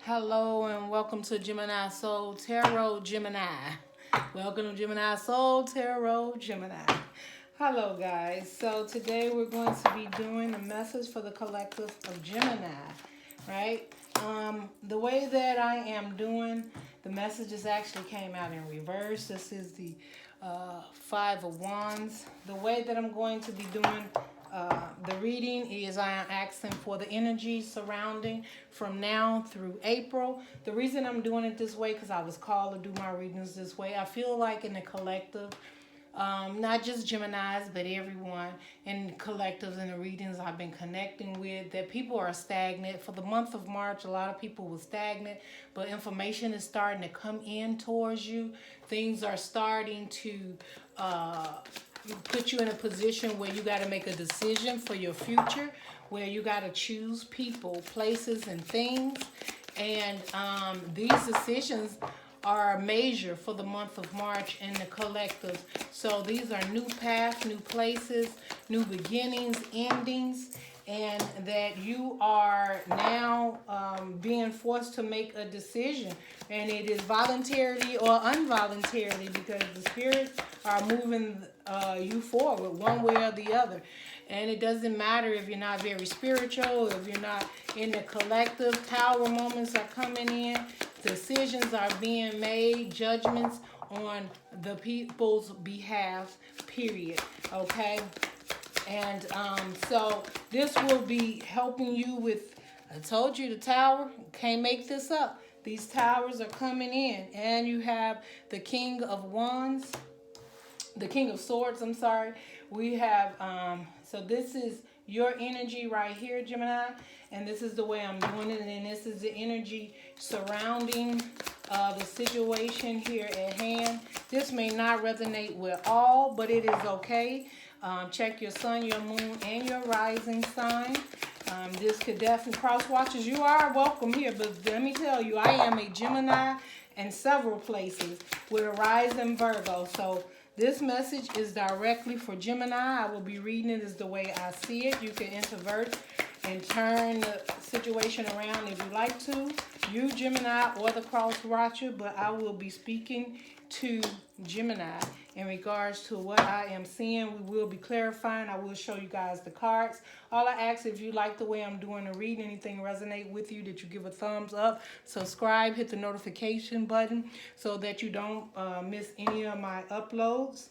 Hello and welcome to Gemini Soul Tarot Gemini. Welcome to Gemini Soul Tarot Gemini. Hello guys. So today we're going to be doing a message for the collective of Gemini, right? The way that I am doing the messages actually came out in reverse. This is the Five of Wands. The way that I'm going to be doing the reading is I am asking for the energy surrounding from now through April. The reason I'm doing it this way because I was called to do my readings this way. I feel like in the collective, not just Geminis, but everyone in collectives and the readings I've been connecting with, that people are stagnant. For the month of March, a lot of people were stagnant, but information is starting to come in towards you. Things are starting to put you in a position where you got to make a decision for your future, where you got to choose people, places, and things. And these decisions are major for the month of March in the collective. So these are new paths, new places, new beginnings, endings, and that you are now being forced to make a decision. And it is voluntarily or involuntarily because the spirits are moving you forward one way or the other. And it doesn't matter if you're not very spiritual, if you're not in the collective. Power moments are coming in. Decisions are being made. Judgments on the people's behalf, period. Okay? And so this will be helping you with, I told you the tower, can't make this up. These towers are coming in. And you have the King of Wands, the King of Swords, I'm sorry. We have, so this is your energy right here, Gemini. And this is the way I'm doing it. And this is the energy surrounding the situation here at hand. This may not resonate with all, but it is okay. Check your sun, your moon, and your rising sign. This could definitely cross watchers. You are welcome here, but let me tell you, I am a Gemini in several places with a rising Virgo. So this message is directly for Gemini. I will be reading it as the way I see it. You can introvert and turn the situation around if you like to. You, Gemini, or the cross watcher, but I will be speaking to Gemini in regards to what I am seeing. We will be clarifying. I will show you guys the cards. All I ask, if you like the way I'm doing the read, anything resonate with you, that you give a thumbs up, subscribe, hit the notification button so that you don't miss any of my uploads.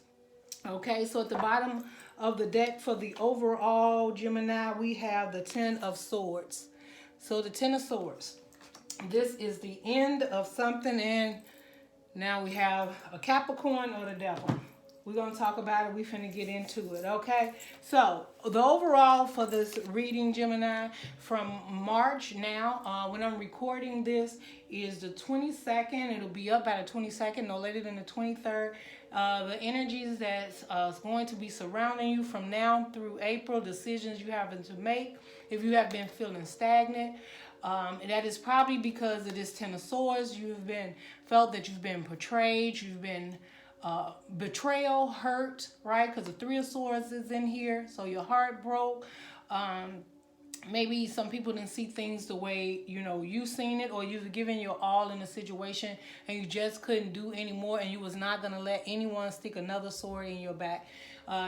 Okay, so at the bottom of the deck for the overall Gemini, we have the Ten of Swords. So the Ten of Swords, this is the end of something, and now we have a Capricorn or the devil. We're going to talk about it. We're finna get into it, okay? So, the overall for this reading, Gemini, from March now, when I'm recording this, is the 22nd. It'll be up by the 22nd, no later than the 23rd. The energies that's going to be surrounding you from now through April, decisions you having to make. If you have been feeling stagnant, that is probably because of this Ten of Swords. You've been felt that you've been betrayed. You've been betrayal, hurt, right? Because the Three of Swords is in here. So your heart broke. Maybe some people didn't see things the way, you seen it, or you've given your all in a situation and you just couldn't do anymore, and you was not going to let anyone stick another sword in your back.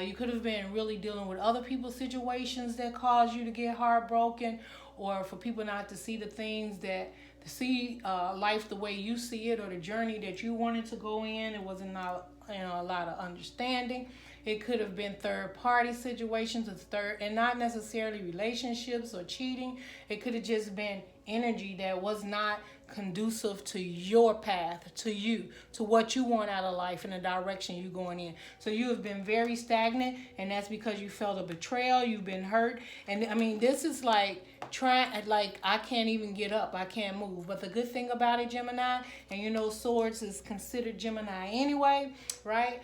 You could have been really dealing with other people's situations that caused you to get heartbroken, or for people not to see the things that, to see life the way you see it, or the journey that you wanted to go in. It wasn't a lot of understanding. It could have been third-party situations, and not necessarily relationships or cheating. It could have just been energy that was not conducive to your path, to you, to what you want out of life and the direction you're going in. So you have been very stagnant, and that's because you felt a betrayal. You've been hurt. And I mean, this is like I can't even get up. I can't move. But the good thing about it, Gemini, and swords is considered Gemini anyway, right?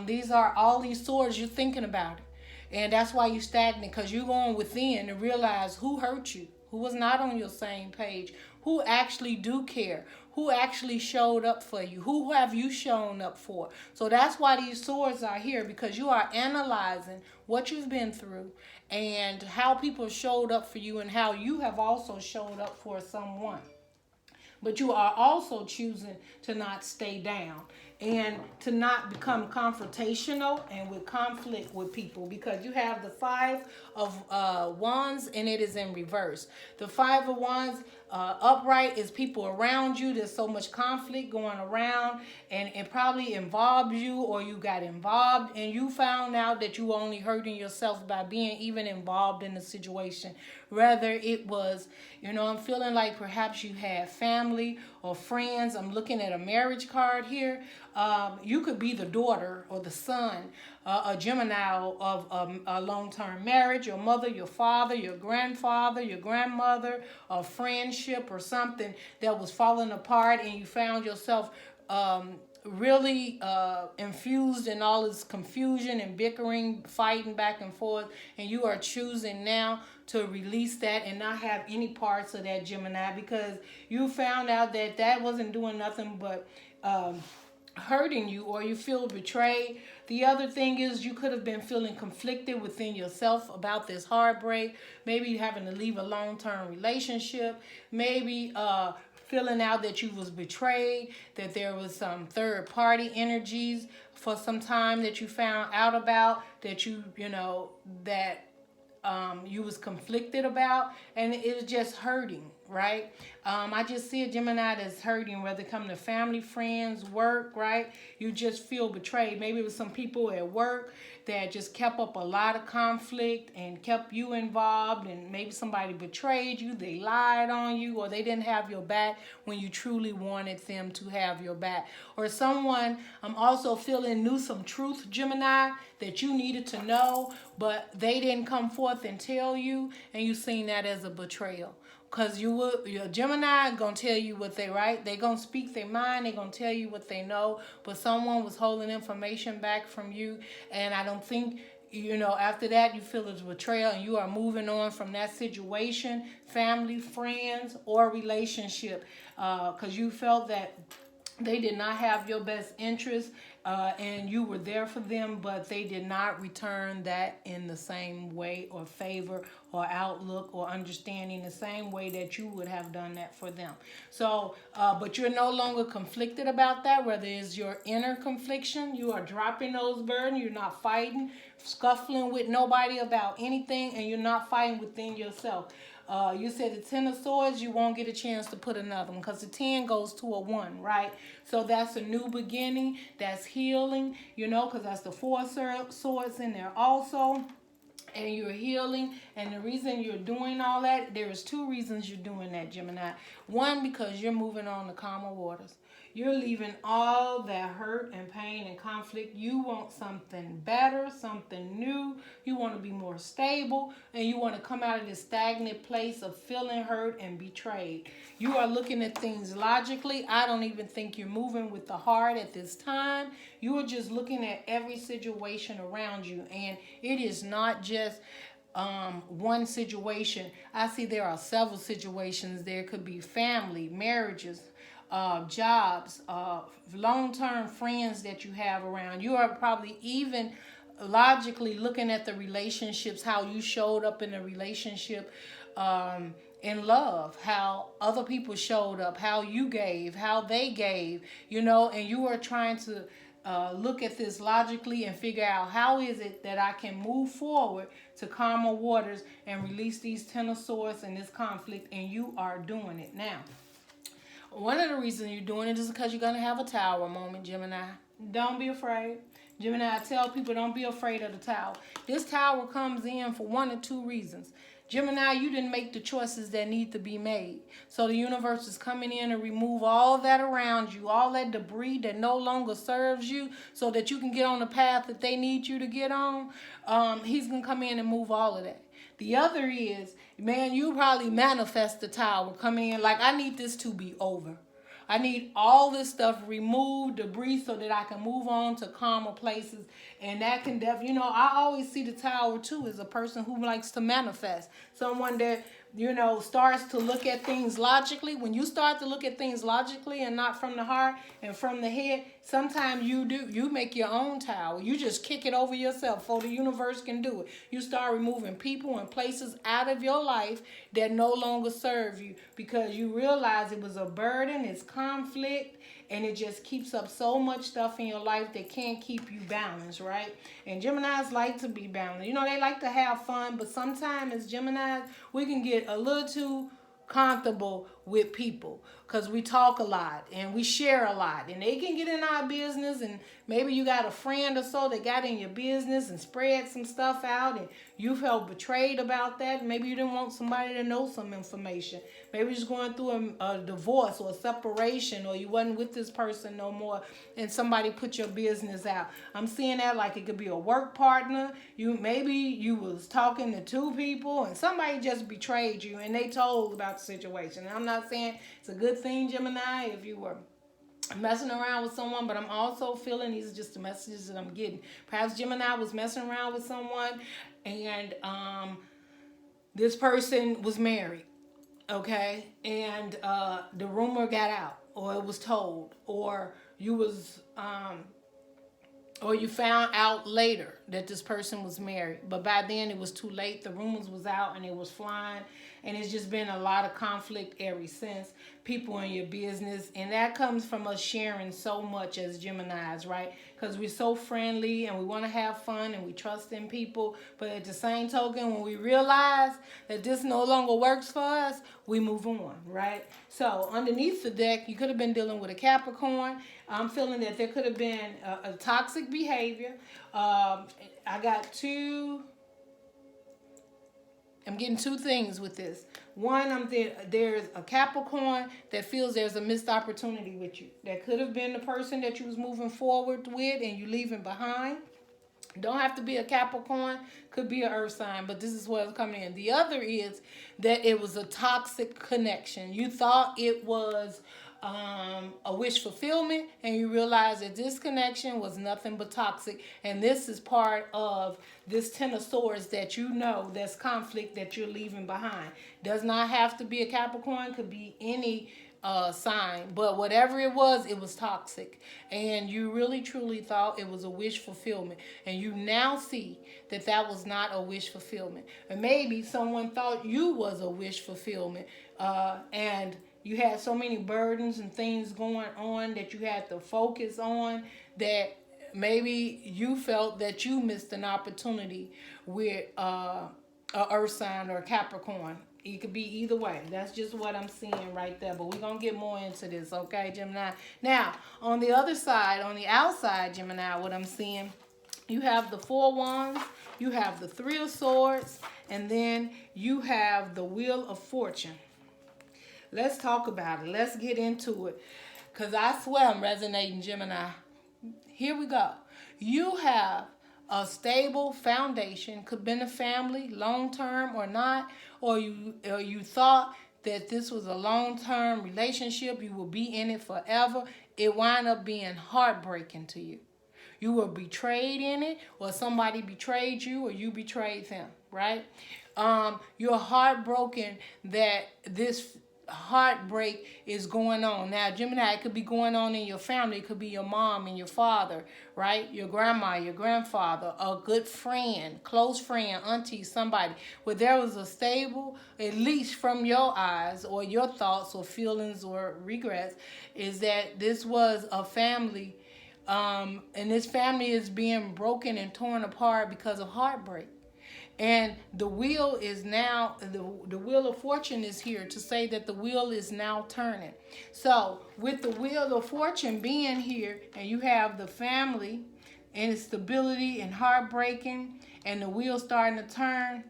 These are all these swords, you're thinking about it. And that's why you're stagnant, because you're going within to realize who hurt you, who was not on your same page, who actually do care, who actually showed up for you, who have you shown up for. So that's why these swords are here, because you are analyzing what you've been through and how people showed up for you and how you have also showed up for someone. But you are also choosing to not stay down and to not become confrontational and with conflict with people, because you have the Five of Wands and it is in reverse. The Five of Wands upright is people around you. There's so much conflict going around, and it probably involved you, or you got involved and you found out that you were only hurting yourself by being even involved in the situation. Rather, it was, I'm feeling like perhaps you had family or friends. I'm looking at a marriage card here. You could be the daughter or the son, a Gemini of a long-term marriage, your mother, your father, your grandfather, your grandmother, a friendship or something that was falling apart, and you found yourself really infused in all this confusion and bickering, fighting back and forth, and you are choosing now to release that and not have any parts of that, Gemini, because you found out that that wasn't doing nothing but hurting you, or you feel betrayed. The other thing is you could have been feeling conflicted within yourself about this heartbreak. Maybe you having to leave a long-term relationship. Maybe feeling out that you was betrayed, that there was some third-party energies for some time that you found out about, that that you was conflicted about, and it was just hurting, right? I just see a Gemini that's hurting, whether it come to family, friends, work, right? You just feel betrayed. Maybe it was some people at work that just kept up a lot of conflict and kept you involved, and maybe somebody betrayed you, they lied on you, or they didn't have your back when you truly wanted them to have your back. Or someone, I'm also feeling, knew some truth, Gemini, that you needed to know, but they didn't come forth and tell you, and you seen that as a betrayal. Because your Gemini going to tell you what they right. They're going to speak their mind. They're going to tell you what they know. But someone was holding information back from you. And I don't think, after that, you feel it's betrayal and you are moving on from that situation, family, friends, or relationship. Because you felt that they did not have your best interest, and you were there for them, but they did not return that in the same way or favor or outlook or understanding the same way that you would have done that for them. So, but you're no longer conflicted about that, whether it's your inner confliction, you are dropping those burdens, you're not fighting, scuffling with nobody about anything, and you're not fighting within yourself. You said the 10 of swords, you won't get a chance to put another one, because the 10 goes to a 1, right? So that's a new beginning. That's healing, because that's the 4 swords in there also. And you're healing. And the reason you're doing all that, there's 2 reasons you're doing that, Gemini. One, because you're moving on to calmer waters. You're leaving all that hurt and pain and conflict. You want something better, something new. You want to be more stable, and you want to come out of this stagnant place of feeling hurt and betrayed. You are looking at things logically. I don't even think you're moving with the heart at this time. You are just looking at every situation around you, and it is not just one situation. I see there are several situations. There could be family, marriages, jobs, long-term friends that you have around. You are probably even logically looking at the relationships, how you showed up in a relationship in love, how other people showed up, how you gave, how they gave, and you are trying to look at this logically and figure out how is it that I can move forward to calmer waters and release these 10 of swords and this conflict, and you are doing it now. One of the reasons you're doing it is because you're going to have a tower moment, Gemini. Don't be afraid. Gemini, I tell people, don't be afraid of the tower. This tower comes in for 1 or 2 reasons. Gemini, you didn't make the choices that need to be made. So the universe is coming in to remove all that around you, all that debris that no longer serves you, so that you can get on the path that they need you to get on. He's going to come in and move all of that. The other is, man, you probably manifest the tower coming in like, I need this to be over. I need all this stuff removed, debris, so that I can move on to calmer places. And that can definitely, I always see the tower too as a person who likes to manifest. Someone that you know, starts to look at things logically, when you start to look at things logically and not from the heart and from the head, sometimes you make your own tower. You just kick it over yourself so the universe can do it. You start removing people and places out of your life that no longer serve you because you realize it was a burden, it's conflict, and it just keeps up so much stuff in your life that can't keep you balanced, right? And Geminis like to be balanced. You know, they like to have fun, but sometimes as Geminis, we can get a little too comfortable with people because we talk a lot and we share a lot, and they can get in our business, and maybe you got a friend or so that got in your business and spread some stuff out, and you felt betrayed about that. Maybe you didn't want somebody to know some information. Maybe you're just going through a divorce or a separation, or you wasn't with this person no more and somebody put your business out. I'm seeing that like it could be a work partner. Maybe you was talking to two people and somebody just betrayed you and they told about the situation. And I'm not saying it's a good thing, Gemini, if you were messing around with someone, but I'm also feeling these are just the messages that I'm getting. Perhaps Gemini was messing around with someone and this person was married. Okay, and the rumor got out, or it was told, or you found out later that this person was married, but by then it was too late. The rumors was out and it was flying, and it's just been a lot of conflict ever since. People in your business, and that comes from us sharing so much as Geminis, right? Because we're so friendly and we want to have fun and we trust in people, but at the same token, when we realize that this no longer works for us, we move on, right? So underneath the deck, you could have been dealing with a Capricorn. I'm feeling that there could have been a toxic behavior. I'm getting two things with this. One, there's a Capricorn that feels there's a missed opportunity with you. That could have been the person that you was moving forward with and you leaving behind. Don't have to be a Capricorn, could be an earth sign, but this is what's coming in. The other is that it was a toxic connection. You thought it was a wish fulfillment, and you realize that this connection was nothing but toxic, and this is part of this Ten of Swords that you know that's conflict that you're leaving behind. Does not have to be a Capricorn, could be any sign, but whatever it was toxic, and you really truly thought it was a wish fulfillment, and you now see that that was not a wish fulfillment. And maybe someone thought you was a wish fulfillment, and you had so many burdens and things going on that you had to focus on that maybe you felt that you missed an opportunity with a earth sign or a Capricorn. It could be either way. That's just what I'm seeing right there. But we're going to get more into this, okay, Gemini? Now, on the other side, on the outside, Gemini, what I'm seeing, you have the Four Wands, you have the Three of Swords, and then you have the Wheel of Fortune. Let's talk about it. Let's get into it. Because I swear I'm resonating, Gemini. Here we go. You have a stable foundation, could be in a family, long term or not, or you thought that this was a long-term relationship, you will be in it forever. It wound up being heartbreaking to you. You were betrayed in it, or somebody betrayed you, or you betrayed them, right? You're heartbroken that this heartbreak is going on. Now, Gemini, it could be going on in your family. It could be your mom and your father, right? Your grandma, your grandfather, a good friend, close friend, auntie, somebody. Where there was a stable, at least from your eyes or your thoughts or feelings or regrets, is that this was a family, and this family is being broken and torn apart because of heartbreak. And the wheel is now, the Wheel of Fortune is here to say that the wheel is now turning. So with the Wheel of Fortune being here, and you have the family and its stability and heartbreaking, and the wheel starting to turn,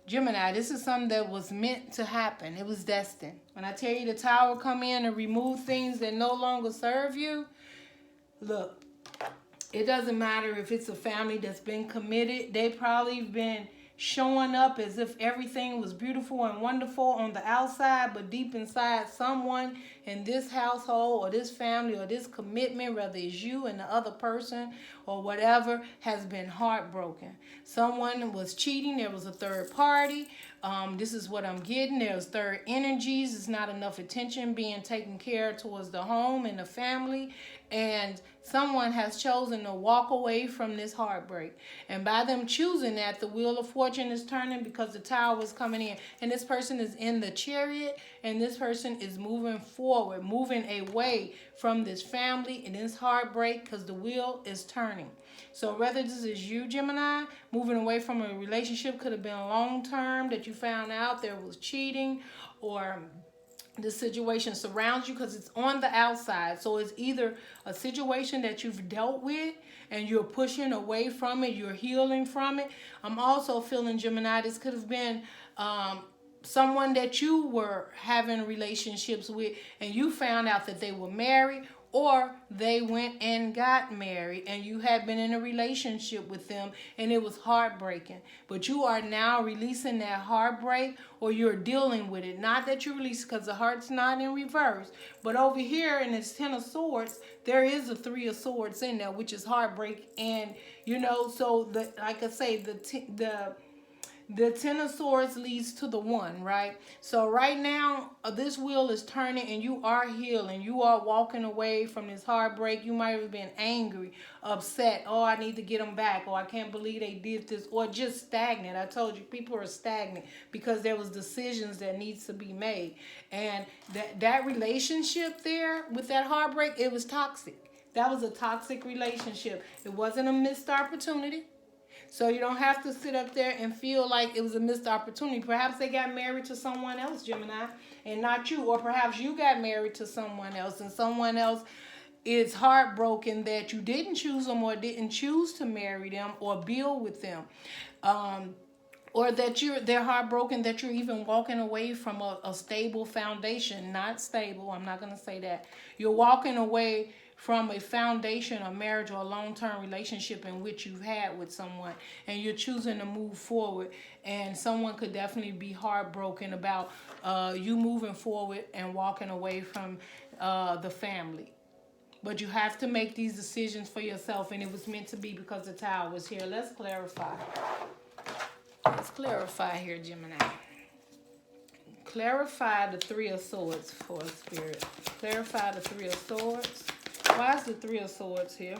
Gemini, this is something that was meant to happen. It was destined. When I tell you the Tower come in and remove things that no longer serve you, look, it doesn't matter if it's a family that's been committed. They probably been showing up as if everything was beautiful and wonderful on the outside, but deep inside, someone in this household or this family or this commitment, whether it's you and the other person or whatever, has been heartbroken. Someone was cheating. There was a third party. This is what I'm getting. There's third energies. It's not enough attention being taken care of towards the home and the family. And someone has chosen to walk away from this heartbreak. And by them choosing that, the wheel of fortune is turning because the tower is coming in. And this person is in the chariot, and this person is moving forward, moving away from this family and this heartbreak because the wheel is turning. So whether this is you, Gemini, moving away from a relationship, could have been long term that you found out there was cheating, or the situation surrounds you because it's on the outside. So it's either a situation that you've dealt with and you're pushing away from it, you're healing from it. I'm also feeling, Gemini, this could have been someone that you were having relationships with and you found out that they were married, or they went and got married and you had been in a relationship with them and it was heartbreaking. But you are now releasing that heartbreak, or you're dealing with it. Not that you release, because the heart's not in reverse. But over here in this Ten of Swords, there is a Three of Swords in there, which is heartbreak. And, you know, so like I say, the Ten of Swords leads to the One, right? So right now, this wheel is turning and you are healing. You are walking away from this heartbreak. You might have been angry, upset. Oh, I need to get them back. Oh, I can't believe they did this. Or just stagnant. I told you, people are stagnant because there was decisions that needs to be made. And that relationship there with that heartbreak, it was toxic. That was a toxic relationship. It wasn't a missed opportunity. So you don't have to sit up there and feel like it was a missed opportunity. Perhaps they got married to someone else, Gemini, and not you. Or perhaps you got married to someone else and someone else is heartbroken that you didn't choose them or didn't choose to marry them or build with them. Or that they're heartbroken that you're even walking away from a stable foundation. Not stable, I'm not going to say that. You're walking away from a foundation, a marriage, or a long-term relationship in which you've had with someone, and you're choosing to move forward. And someone could definitely be heartbroken about you moving forward and walking away from the family. But you have to make these decisions for yourself, and it was meant to be because the Tower was here. Let's clarify. Let's clarify here, Gemini. Clarify the Three of Swords for Spirit. Clarify the Three of Swords. Why is the Three of Swords here?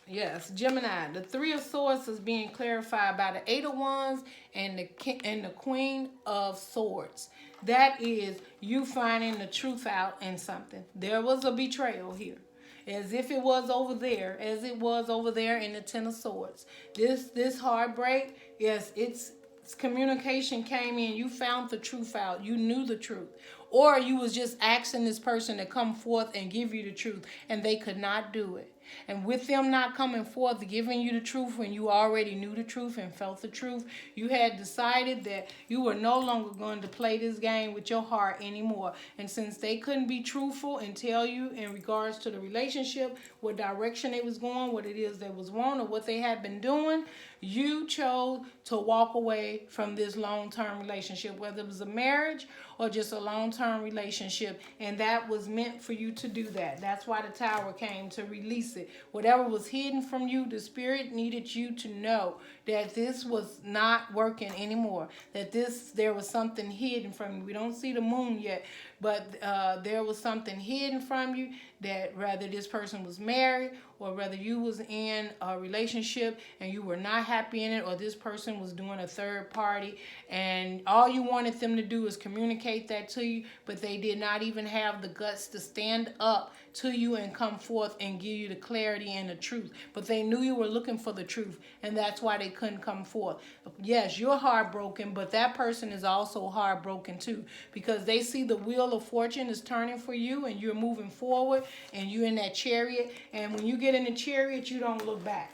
Yes, Gemini. The Three of Swords is being clarified by the Eight of Wands and the Queen of Swords. That is you finding the truth out in something. There was a betrayal here. As if it was over there. As it was over there in the Ten of Swords. This heartbreak, yes, it's communication came in. You found the truth out. You knew the truth. Or you was just asking this person to come forth and give you the truth, and they could not do it. And with them not coming forth, giving you the truth when you already knew the truth and felt the truth, you had decided that you were no longer going to play this game with your heart anymore. And since they couldn't be truthful and tell you in regards to the relationship, what direction they was going, what it is they was wanting, or what they had been doing, you chose to walk away from this long-term relationship, whether it was a marriage or just a long-term relationship. And that was meant for you to do that. That's why the Tower came, to release it. Whatever was hidden from you, the Spirit needed you to know that this was not working anymore. That there was something hidden from you. We don't see the moon yet, but there was something hidden from you, that whether this person was married or whether you was in a relationship and you were not happy in it, or this person was doing a third party, and all you wanted them to do is communicate that to you, but they did not even have the guts to stand up to you and come forth and give you the clarity and the truth. But they knew you were looking for the truth, and that's why they couldn't come forth. Yes, you're heartbroken, but that person is also heartbroken too, because they see the wheel of fortune is turning for you, and you're moving forward, and you're in that chariot. And when you get in the chariot, you don't look back.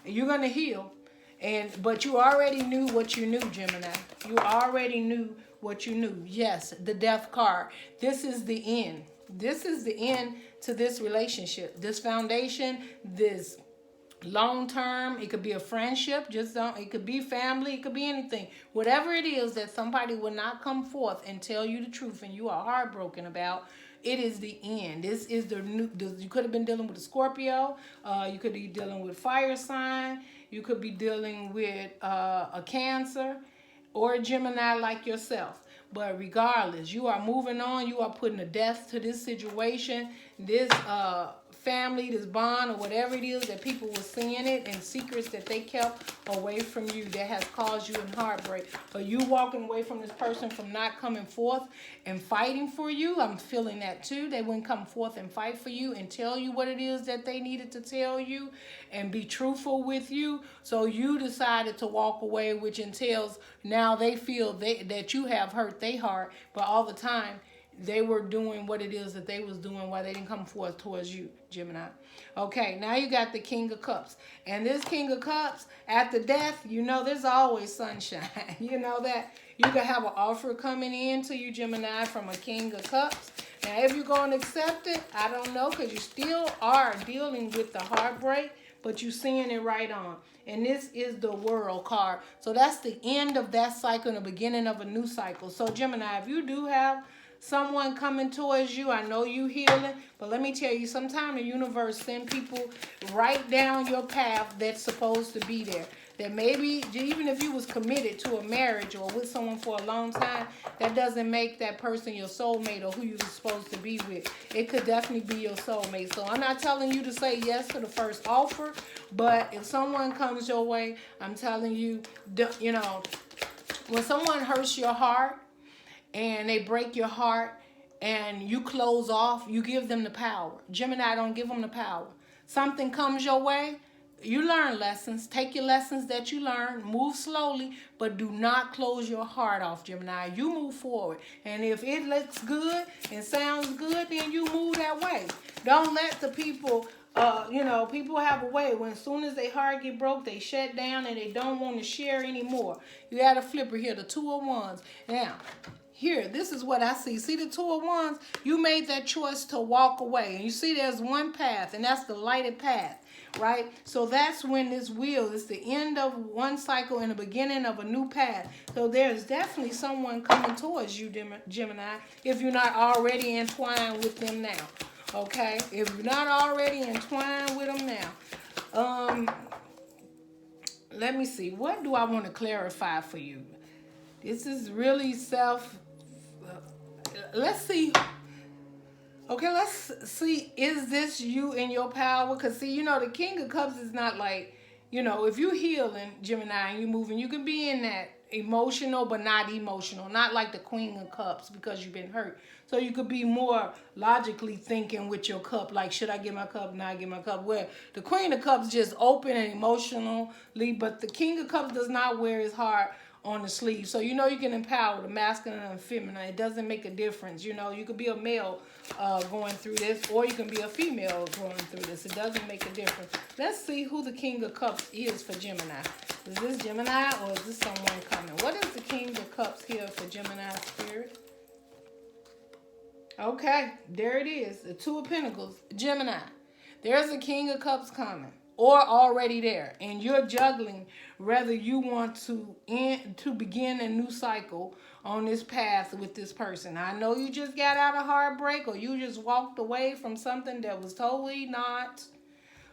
You're going to heal. But you already knew what you knew, Gemini. You already knew what you knew. Yes, the Death card. This is the end. This is the end to this relationship, this foundation, this long term. It could be a friendship, it could be family, it could be anything. Whatever it is that somebody will not come forth and tell you the truth and you are heartbroken about, it is the end. This is you could have been dealing with a Scorpio. You could be dealing with fire sign. You could be dealing with a Cancer or a Gemini like yourself. But regardless, you are moving on. You are putting a death to this situation, this family, this bond, or whatever it is that people were seeing it, and secrets that they kept away from you that has caused you in heartbreak. Or you walking away from this person from not coming forth and fighting for you. I'm feeling that too. They wouldn't come forth and fight for you and tell you what it is that they needed to tell you and be truthful with you. So you decided to walk away, which entails now they feel that you have hurt their heart, but all the time they were doing what it is that they was doing while they didn't come forth towards you, Gemini. Okay, now you got the King of Cups. And this King of Cups, after death, you know there's always sunshine. You know that. You could have an offer coming in to you, Gemini, from a King of Cups. Now, if you're going to accept it, I don't know, because you still are dealing with the heartbreak, but you're seeing it right on. And this is the World card. So that's the end of that cycle and the beginning of a new cycle. So, Gemini, if you do have someone coming towards you, I know you healing, but let me tell you, sometimes the universe send people right down your path that's supposed to be there. That maybe even if you was committed to a marriage or with someone for a long time, that doesn't make that person your soulmate or who you're supposed to be with. It could definitely be your soulmate. So I'm not telling you to say yes to the first offer, but if someone comes your way, I'm telling you, you know, when someone hurts your heart, and they break your heart and you close off, you give them the power. Gemini, don't give them the power. Something comes your way, you learn lessons. Take your lessons that you learn, move slowly, but do not close your heart off, Gemini. You move forward. And if it looks good and sounds good, then you move that way. Don't let the people, you know, people have a way when as soon as their heart get broke, they shut down and they don't want to share anymore. You got a flipper here, the Two of Wands. Now, here, this is what I see. See the Two of Wands? You made that choice to walk away. And you see there's one path, and that's the lighted path, right? So that's when this wheel is the end of one cycle and the beginning of a new path. So there's definitely someone coming towards you, Gemini, if you're not already entwined with them now, okay? If you're not already entwined with them now. Let me see. What do I want to clarify for you? This is really let's see. Okay, let's see. Is this you in your power? Because, see, you know, the King of Cups is not like, you know, if you healing, Gemini, and you moving, you can be in that emotional but not emotional. Not like the Queen of Cups because you've been hurt. So you could be more logically thinking with your cup, like, should I get my cup, not get my cup? Where the Queen of Cups just open and emotionally, but the King of Cups does not wear his heart on the sleeve. So, you know, you can empower the masculine and feminine. It doesn't make a difference. You know, you could be a male going through this, or you can be a female going through this. It doesn't make a difference. Let's see who the King of Cups is for Gemini. Is this Gemini or is this someone coming? What is the King of Cups here for Gemini spirit? Okay, there it is. The Two of Pentacles. Gemini. There's a King of Cups coming, or already there, and you're juggling whether you want to begin a new cycle on this path with this person. I know you just got out of heartbreak, or you just walked away from something that was totally not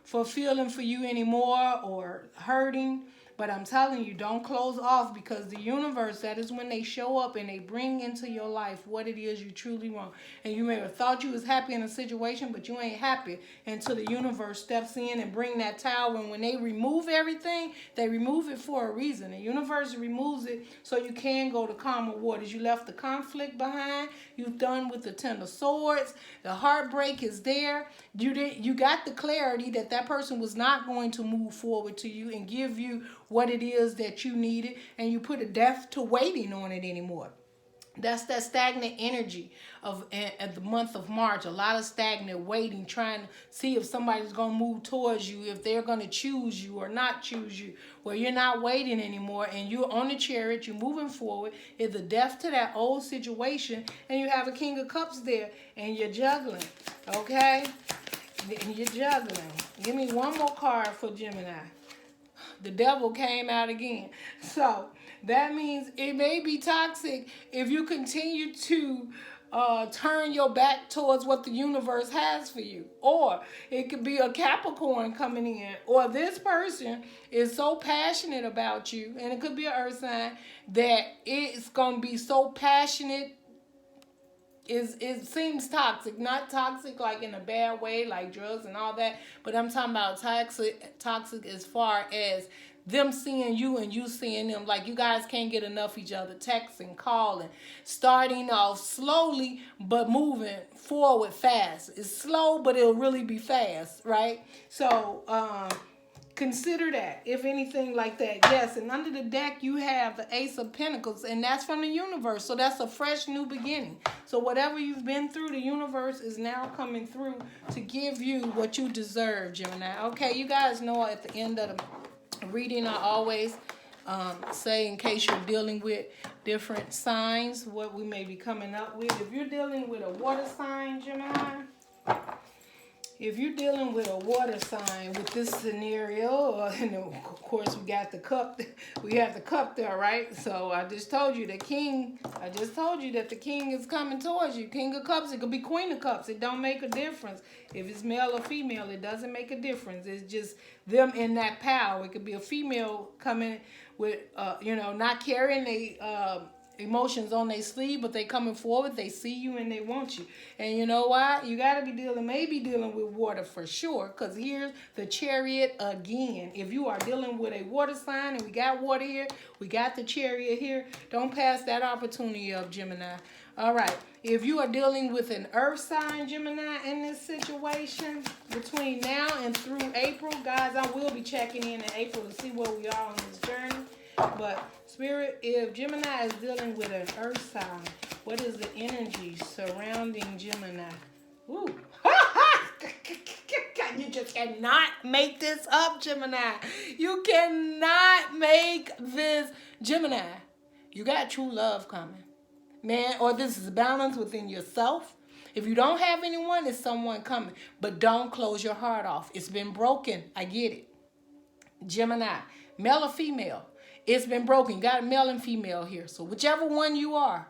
fulfilling for you anymore or hurting. But I'm telling you, don't close off, because the universe, that is when they show up and they bring into your life what it is you truly want. And you may have thought you was happy in a situation, but you ain't happy until the universe steps in and bring that tower. And when they remove everything, they remove it for a reason. The universe removes it so you can go to calmer waters. You left the conflict behind. You've done with the Ten of Swords. The heartbreak is there. You got the clarity that that person was not going to move forward to you and give you what it is that you needed, and you put a death to waiting on it anymore. That's that stagnant energy of at the month of March. A lot of stagnant waiting, trying to see if somebody's going to move towards you, if they're going to choose you or not choose you. Well, you're not waiting anymore, and you're on the chariot. You're moving forward. It's a death to that old situation, and you have a King of Cups there, and you're juggling, okay? And you're juggling. Give me one more card for Gemini. The devil came out again. So that means it may be toxic if you continue to turn your back towards what the universe has for you. Or it could be a Capricorn coming in. Or this person is so passionate about you, and it could be an earth sign, that it's going to be so passionate. It seems toxic, not toxic like in a bad way, like drugs and all that, but I'm talking about toxic as far as them seeing you and you seeing them. Like, you guys can't get enough each other, texting, calling, starting off slowly but moving forward fast. It's slow, but it'll really be fast, right? So consider that, if anything like that. Yes, and under the deck you have the Ace of Pentacles, and that's from the universe. So that's a fresh new beginning. So whatever you've been through, the universe is now coming through to give you what you deserve, Gemini. Okay, you guys know at the end of the reading, I always say, in case you're dealing with different signs, what we may be coming up with. If you're dealing with a water sign, Gemini, if you're dealing with a water sign with this scenario, and of course we got the cup, we have the cup there, right? So I just told you the king, that the king is coming towards you. King of Cups, it could be Queen of Cups. It don't make a difference. If it's male or female, it doesn't make a difference. It's just them in that power. It could be a female coming with, not carrying a emotions on their sleeve, but they coming forward. They see you and they want you. And you know why? You got to be maybe dealing with water for sure, because here's the Chariot again. If you are dealing with a water sign, and we got water here, we got the Chariot here, don't pass that opportunity up, Gemini. All right, if you are dealing with an earth sign, Gemini, in this situation, between now and through April, guys, I will be checking in April to see where we are on this journey. But Spirit, if Gemini is dealing with an earth sign, what is the energy surrounding Gemini? Ooh. You just cannot make this up, Gemini. You cannot make this, Gemini. You got true love coming, man. Or this is balance within yourself. If you don't have anyone, it's someone coming. But don't close your heart off. It's been broken. I get it. Gemini, male or female, it's been broken. You got a male and female here. So whichever one you are,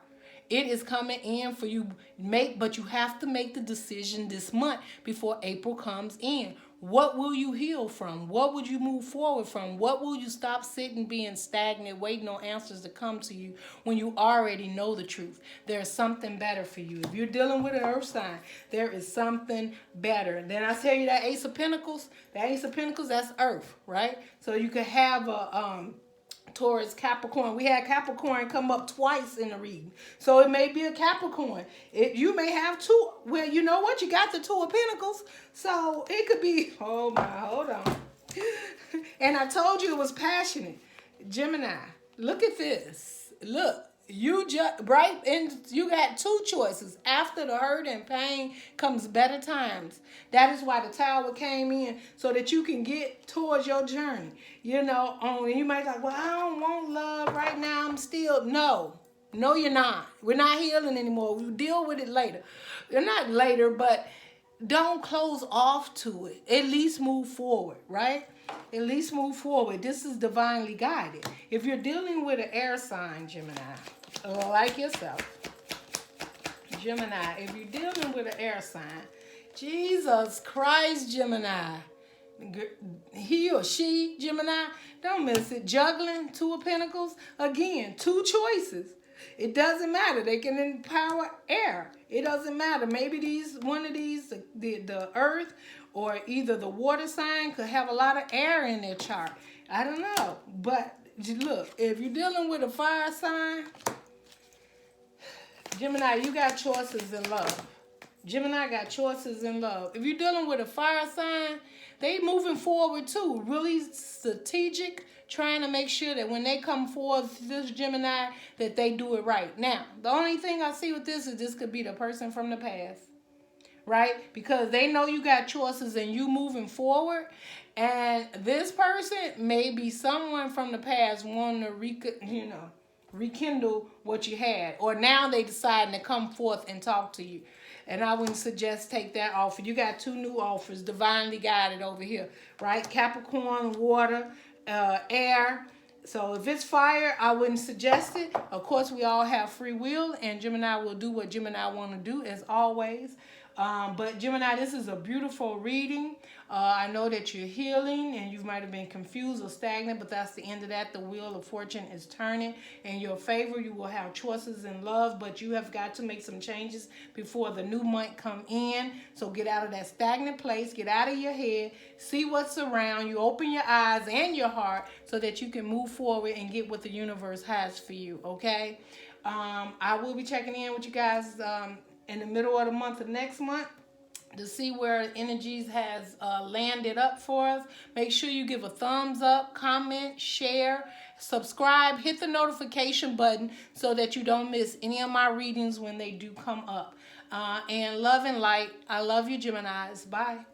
it is coming in for you. But you have to make the decision this month before April comes in. What will you heal from? What would you move forward from? What will you stop sitting, being stagnant, waiting on answers to come to you when you already know the truth? There's something better for you. If you're dealing with an earth sign, there is something better. And then I tell you that Ace of Pentacles, that's earth, right? So you could have a Taurus, Capricorn. We had Capricorn come up twice in the reading. So it may be a Capricorn. You may have two. Well, you know what? You got the Two of Pentacles. So it could be, hold on. And I told you it was passionate. Gemini, look at this. Look. You just right, and you got two choices. After the hurt and pain comes better times. That is why the Tower came in, so that you can get towards your journey. You might be like, well, I don't want love right now. I'm still no, you're not. We're not healing anymore. We'll deal with it later. You're not later, but don't close off to it. At least move forward, right? At least move forward. This is divinely guided. If you're dealing with an air sign, Gemini, like yourself, Gemini, if you're dealing with an air sign, Jesus Christ, Gemini, he or she, Gemini, don't miss it. Juggling, Two of Pentacles, again, two choices. It doesn't matter. They can empower air. It doesn't matter. Maybe one of these, the earth or either the water sign could have a lot of air in their chart. I don't know. But look, if you're dealing with a fire sign, Gemini, you got choices in love. Gemini got choices in love. If you're dealing with a fire sign, they moving forward too. Really strategic, trying to make sure that when they come forward, this Gemini, that they do it right. Now, the only thing I see with this is this could be the person from the past, right? Because they know you got choices and you moving forward. And this person may be someone from the past wanting to rekindle what you had. Or now they deciding to come forth and talk to you. And I wouldn't suggest take that offer. You got two new offers, divinely guided over here, right? Capricorn, water, air. So if it's fire, I wouldn't suggest it. Of course, we all have free will, and Gemini will do what Gemini want to do, as always. But Gemini, this is a beautiful reading. I know that you're healing, and you might have been confused or stagnant, but that's the end of that. The wheel of fortune is turning in your favor. You will have choices in love, but you have got to make some changes before the new month come in. So get out of that stagnant place. Get out of your head. See what's around you. Open your eyes and your heart so that you can move forward and get what the universe has for you, okay? I will be checking in with you guys in the middle of the month of next month to see where energies has landed up for us. Make sure you give a thumbs up, comment, share, subscribe, hit the notification button so that you don't miss any of my readings when they do come up. And love and light. I love you, Geminis. Bye.